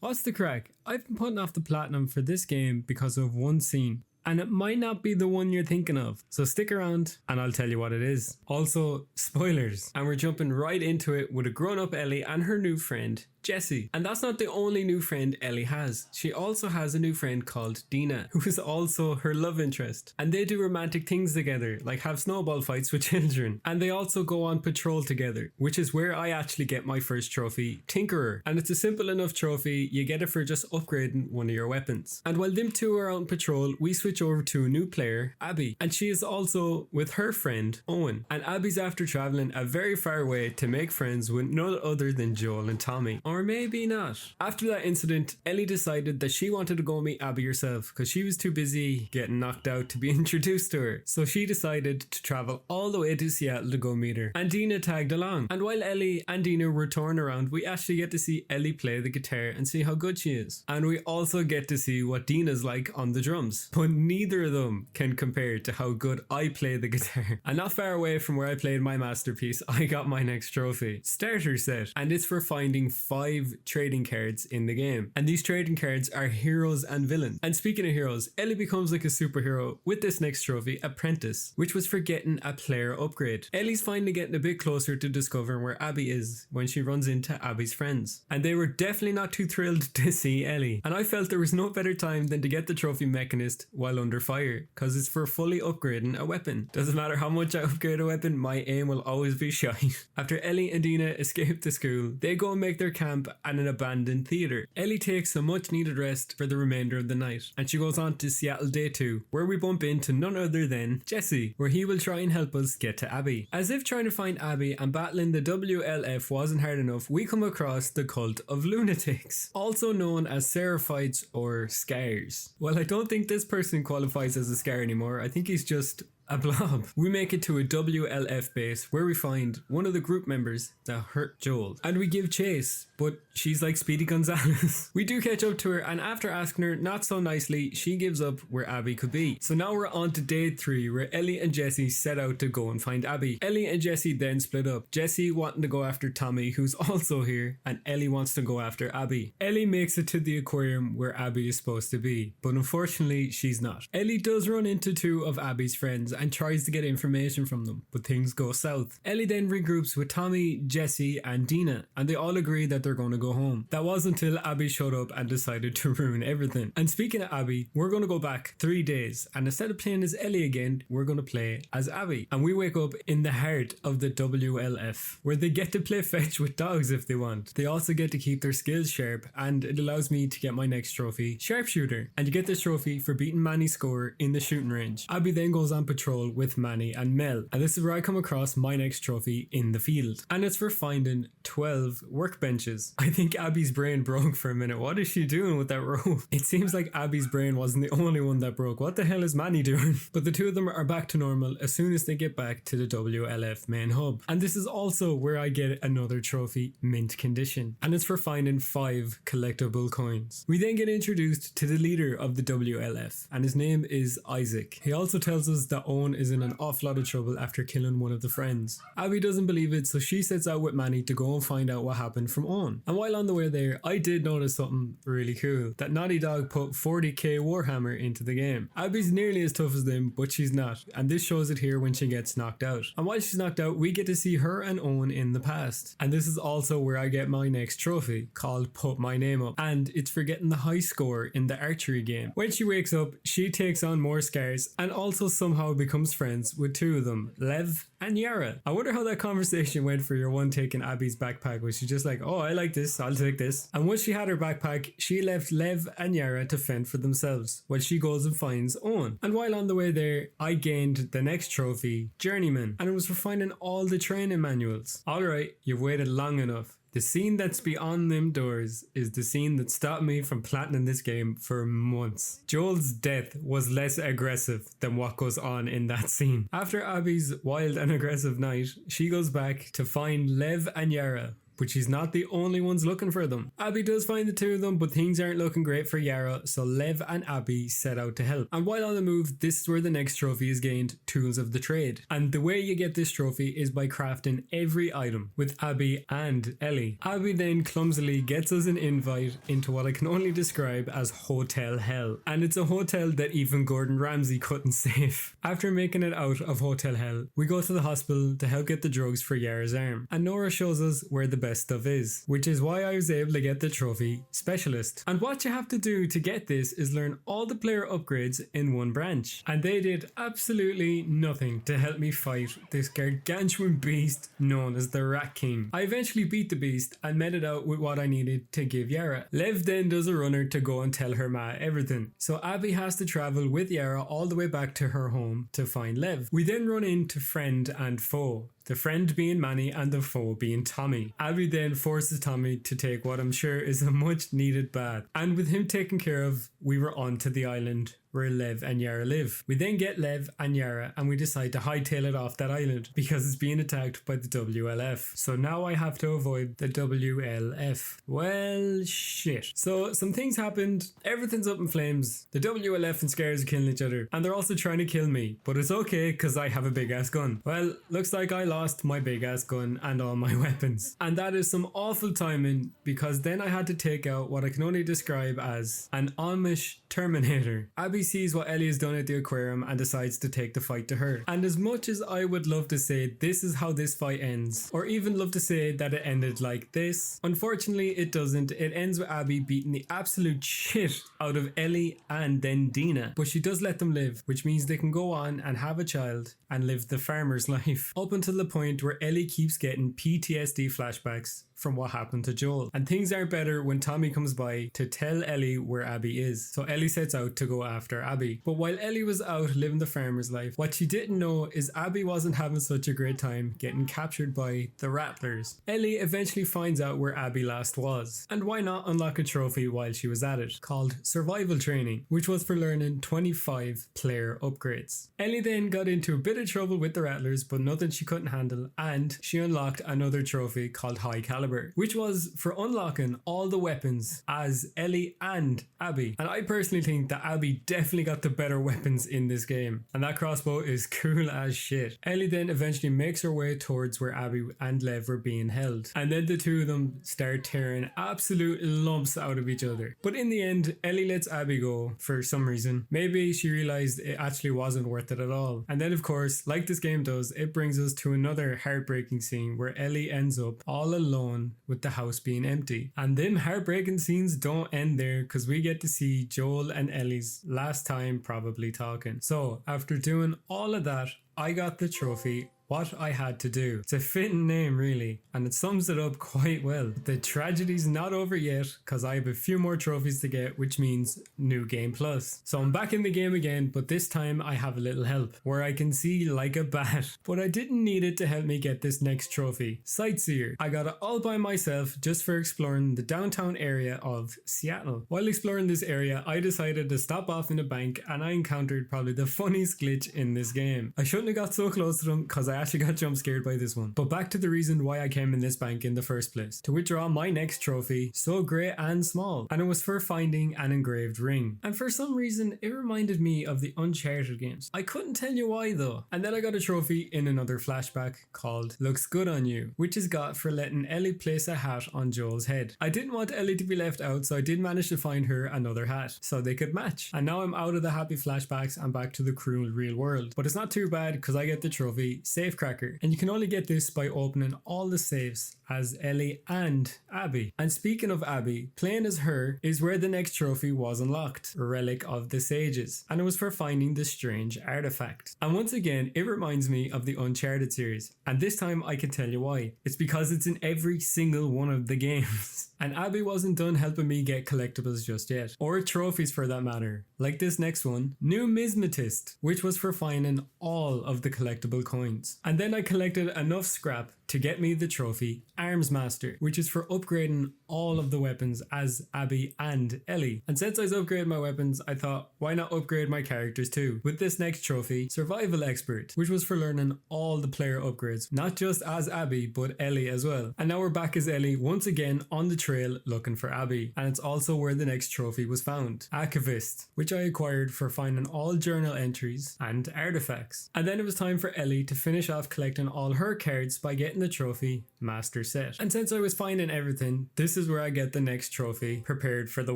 What's the crack? I've been putting off the platinum for this game because of one scene. And it might not be the one you're thinking of. So stick around and I'll tell you what it is. Also, spoilers. And we're jumping right into it with a grown-up Ellie and her new friend, Jessie. And that's not the only new friend Ellie has. She also has a new friend called Dina, who is also her love interest. And they do romantic things together, like have snowball fights with children. And they also go on patrol together, which is where I actually get my first trophy, Tinkerer. And it's a simple enough trophy, you get it for just upgrading one of your weapons. And while them two are out on patrol, we switch over to a new player, Abby. And she is also with her friend, Owen. And Abby's after traveling a very far way to make friends with none other than Joel and Tommy. Or maybe not. After that incident, Ellie decided that she wanted to go meet Abby herself because she was too busy getting knocked out to be introduced to her. So she decided to travel all the way to Seattle to go meet her. And Dina tagged along. And while Ellie and Dina were touring around, we actually get to see Ellie play the guitar and see how good she is. And we also get to see what Dina's like on the drums. But neither of them can compare to how good I play the guitar. And not far away from where I played my masterpiece, I got my next trophy, Starter Set. And it's for finding 5 trading cards in the game. And these trading cards are heroes and villains. And speaking of heroes, Ellie becomes like a superhero with this next trophy, Apprentice, which was for getting a player upgrade. Ellie's finally getting a bit closer to discovering where Abby is when she runs into Abby's friends. And they were definitely not too thrilled to see Ellie. And I felt there was no better time than to get the trophy Mechanist while under fire, because it's for fully upgrading a weapon. Doesn't matter how much I upgrade a weapon, my aim will always be shite. After Ellie and Dina escape the school, they go and make their camp at an abandoned theatre. Ellie takes a much needed rest for the remainder of the night, and she goes on to Seattle Day 2, where we bump into none other than Jesse, where he will try and help us get to Abby. As if trying to find Abby and battling the WLF wasn't hard enough, we come across the Cult of Lunatics, also known as Seraphites or Scars. Well, I don't think this person qualifies as a Scar anymore. I think he's just a blob. We make it to a WLF base where we find one of the group members that hurt Joel, and we give chase, but she's like Speedy Gonzalez. We do catch up to her, and after asking her not so nicely, she gives up where Abby could be. So now we're on to day 3, where Ellie and Jesse set out to go and find Abby. Ellie and Jesse then split up, Jesse wanting to go after Tommy, who's also here, and Ellie wants to go after Abby. Ellie makes it to the aquarium where Abby is supposed to be, but unfortunately she's not. Ellie does run into 2 of Abby's friends and tries to get information from them, but things go south. Ellie then regroups with Tommy, Jesse and Dina, and they all agree that they're going to go home. That was until Abby showed up and decided to ruin everything. And speaking of Abby, we're going to go back 3 days, and instead of playing as Ellie again, we're going to play as Abby. And we wake up in the heart of the WLF, where they get to play fetch with dogs if they want. They also get to keep their skills sharp, and it allows me to get my next trophy, Sharpshooter. And you get this trophy for beating Manny's score in the shooting range. Abby then goes on patrol with Manny and Mel, and this is where I come across my next trophy in the field, and it's for finding 12 workbenches. I think Abby's brain broke for a minute. What is she doing with that rope? It seems like Abby's brain wasn't the only one that broke. What the hell is Manny doing? But the 2 of them are back to normal as soon as they get back to the WLF main hub, and this is also where I get another trophy, mint condition, and it's for finding 5 collectible coins. We then get introduced to the leader of the WLF, and his name is Isaac. He also tells us that Owen is in an awful lot of trouble after killing one of the friends. Abby doesn't believe it, so she sets out with Manny to go and find out what happened from Owen. And while on the way there, I did notice something really cool, that Naughty Dog put 40k Warhammer into the game. Abby's nearly as tough as them, but she's not, and this shows it here when she gets knocked out. And while she's knocked out, we get to see her and Owen in the past. And this is also where I get my next trophy, called Put My Name Up, and it's for getting the high score in the archery game. When she wakes up, she takes on more scars, and also somehow becomes friends with 2 of them, Lev and Yara. I wonder how that conversation went for your one taking Abby's backpack. Was she just like, oh, I like this, I'll take this? And once she had her backpack, she left Lev and Yara to fend for themselves while she goes and finds Owen. And while on the way there, I gained the next trophy, Journeyman, and it was for finding all the training manuals. Alright, you've waited long enough. The scene that's beyond them doors is the scene that stopped me from platinum this game for months. Joel's death was less aggressive than what goes on in that scene. After Abby's wild and aggressive night, she goes back to find Lev and Yara, but she's not the only ones looking for them. Abby does find the two of them, but things aren't looking great for Yara, so Lev and Abby set out to help. And while on the move, this is where the next trophy is gained, Tools of the Trade. And the way you get this trophy is by crafting every item with Abby and Ellie. Abby then clumsily gets us an invite into what I can only describe as Hotel Hell. And it's a hotel that even Gordon Ramsay couldn't save. After making it out of Hotel Hell, we go to the hospital to help get the drugs for Yara's arm. And Nora shows us where the best stuff is, which is why I was able to get the trophy Specialist. And what you have to do to get this is learn all the player upgrades in one branch. And they did absolutely nothing to help me fight this gargantuan beast known as the Rat King. I eventually beat the beast and met it out with what I needed to give Yara. Lev then does a runner to go and tell her ma everything. So Abby has to travel with Yara all the way back to her home to find Lev. We then run into friend and foe. The friend being Manny and the foe being Tommy. Abby then forces Tommy to take what I'm sure is a much needed bath. And with him taken care of, we were on to the island where Lev and Yara live. We then get Lev and Yara and we decide to hightail it off that island because it's being attacked by the WLF. So now I have to avoid the WLF. Well, shit. So some things happened. Everything's up in flames. The WLF and Scares are killing each other. And they're also trying to kill me. But it's okay because I have a big ass gun. Well, looks like I lost my big ass gun and all my weapons. And that is some awful timing because then I had to take out what I can only describe as an Amish Terminator. Abby sees what Ellie has done at the aquarium and decides to take the fight to her. And as much as I would love to say this is how this fight ends, or even love to say that it ended like this, unfortunately it doesn't. It ends with Abby beating the absolute shit out of Ellie and then Dina. But she does let them live, which means they can go on and have a child and live the farmer's life. Up until the point where Ellie keeps getting PTSD flashbacks from what happened to Joel. And things aren't better when Tommy comes by to tell Ellie where Abby is. So Ellie sets out to go after Abby. But while Ellie was out living the farmer's life, what she didn't know is Abby wasn't having such a great time getting captured by the Rattlers. Ellie eventually finds out where Abby last was. And why not unlock a trophy while she was at it, called Survival Training, which was for learning 25 player upgrades. Ellie then got into a bit of trouble with the Rattlers, but nothing she couldn't handle, and she unlocked another trophy called High Caliber, which was for unlocking all the weapons as Ellie and Abby. And I personally think that Abby definitely got the better weapons in this game, and that crossbow is cool as shit. Ellie then eventually makes her way towards where Abby and Lev were being held, and then the two of them start tearing absolute lumps out of each other. But in the end, Ellie lets Abby go for some reason. Maybe she realized it actually wasn't worth it at all. And then of course, like this game does, it brings us to another heartbreaking scene where Ellie ends up all alone with the house being empty. And them heartbreaking scenes don't end there because we get to see Joel and Ellie's last time probably talking. So after doing all of that, I got the trophy What I Had to Do. It's a fitting name really, and it sums it up quite well. The tragedy's not over yet because I have a few more trophies to get, which means New Game Plus. So I'm back in the game again, but this time I have a little help where I can see like a bat. But I didn't need it to help me get this next trophy, Sightseer. I got it all by myself just for exploring the downtown area of Seattle. While exploring this area, I decided to stop off in a bank and I encountered probably the funniest glitch in this game. I shouldn't have got so close to them because I actually got jump scared by this one. But back to the reason why I came in this bank in the first place, to withdraw my next trophy, so great and small, and it was for finding an engraved ring. And for some reason it reminded me of the Uncharted games. I couldn't tell you why though. And then I got a trophy in another flashback called Looks Good on You, which is got for letting Ellie place a hat on Joel's head. I didn't want Ellie to be left out, so I did manage to find her another hat so they could match. And now I'm out of the happy flashbacks and back to the cruel real world. But it's not too bad because I get the trophy Safecracker, and you can only get this by opening all the safes as Ellie and Abby. And speaking of Abby, playing as her is where the next trophy was unlocked, Relic of the Sages, and it was for finding the strange artifact. And once again, it reminds me of the Uncharted series, and this time I can tell you why. It's because it's in every single one of the games. And Abby wasn't done helping me get collectibles just yet, or trophies for that matter, like this next one, Numismatist, which was for finding all of the collectible coins. And then I collected enough scrap to get me the trophy Arms Master, which is for upgrading all of the weapons as Abby and Ellie. And since I was upgrading my weapons, I thought, why not upgrade my characters too? With this next trophy, Survival Expert, which was for learning all the player upgrades, not just as Abby, but Ellie as well. And now we're back as Ellie once again on the trail looking for Abby. And it's also where the next trophy was found, Archivist, which I acquired for finding all journal entries and artifacts. And then it was time for Ellie to finish off collecting all her cards by getting the trophy Master Set. And since I was finding everything, this is where I get the next trophy, Prepared for the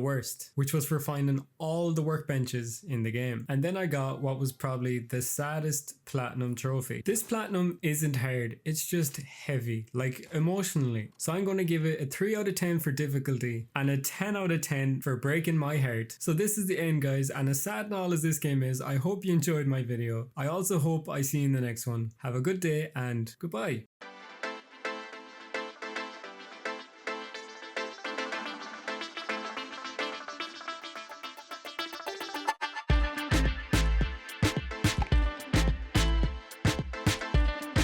Worst, which was for finding all the workbenches in the game. And then I got what was probably the saddest platinum trophy. This platinum isn't hard, it's just heavy, like emotionally. So I'm going to give it a 3 out of 10 for difficulty and a 10 out of 10 for breaking my heart. So this is the end, guys, and as sad and all as this game is, I hope you enjoyed my video. I also hope I see you in the next one. Have a good day and goodbye.